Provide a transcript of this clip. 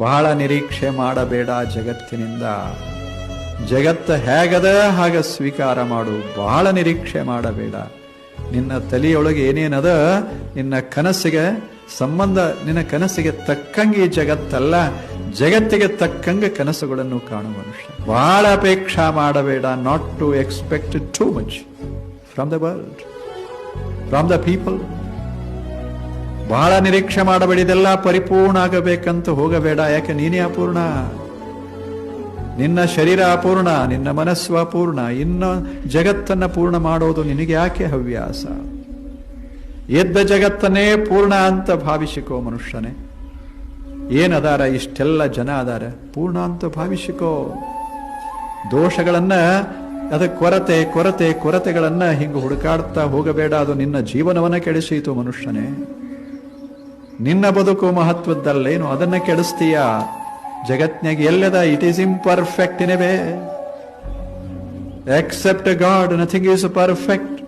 ಬಹಳ ನಿರೀಕ್ಷೆ ಮಾಡಬೇಡ ಜಗತ್ತಿನಿಂದ. ಜಗತ್ತು ಹೇಗದ ಹಾಗೆ ಸ್ವೀಕಾರ ಮಾಡು. ಬಹಳ ನಿರೀಕ್ಷೆ ಮಾಡಬೇಡ. ನಿನ್ನ ತಲೆಯೊಳಗೆ ಏನೇನದ, ನಿನ್ನ ಕನಸಿಗೆ ಸಂಬಂಧ, ನಿನ್ನ ಕನಸಿಗೆ ತಕ್ಕಂಗೆ ಈ ಜಗತ್ತಲ್ಲ, ಜಗತ್ತಿಗೆ ತಕ್ಕಂಗೆ ಕನಸುಗಳನ್ನು ಕಾಣುವ ಮನುಷ್ಯ. ಬಹಳ ಅಪೇಕ್ಷಾ ಮಾಡಬೇಡ. Not to expect too much from the world, from the people. ಬಹಳ ನಿರೀಕ್ಷೆ ಮಾಡಬೇಡ. ಇದೆಲ್ಲ ಪರಿಪೂರ್ಣ ಆಗಬೇಕಂತ ಹೋಗಬೇಡ. ಯಾಕೆ ನೀನೇ ಅಪೂರ್ಣ. ನಿನ್ನ ಶರೀರ ಅಪೂರ್ಣ, ನಿನ್ನ ಮನಸ್ಸು ಅಪೂರ್ಣ. ಇನ್ನು ಜಗತ್ತನ್ನ ಪೂರ್ಣ ಮಾಡೋದು ನಿನಗೆ ಯಾಕೆ ಹವ್ಯಾಸ? ಎದ್ದ ಜಗತ್ತನ್ನೇ ಪೂರ್ಣ ಅಂತ ಭಾವಿಸಿಕೋ ಮನುಷ್ಯನೇ. ಏನದಾರ, ಇಷ್ಟೆಲ್ಲ ಜನ ಅದಾರ, ಪೂರ್ಣ ಅಂತ ಭಾವಿಸಿಕೋ. ದೋಷಗಳನ್ನ, ಅದಕ್ಕೆ ಕೊರತೆ ಕೊರತೆ ಕೊರತೆಗಳನ್ನ ಹಿಂಗೆ ಹುಡುಕಾಡ್ತಾ ಹೋಗಬೇಡ. ಅದು ನಿನ್ನ ಜೀವನವನ್ನ ಕೆಡಿಸೀತು ಮನುಷ್ಯನೇ. ನಿನ್ನ ಬದುಕು ಮಹತ್ವದ್ದಲ್ಲೇನು, ಅದನ್ನ ಕೆಡಿಸ್ತೀಯ. ಜಗತ್ನಾಗ ಎಲ್ಲದ it is imperfect in a way. Except God nothing is perfect.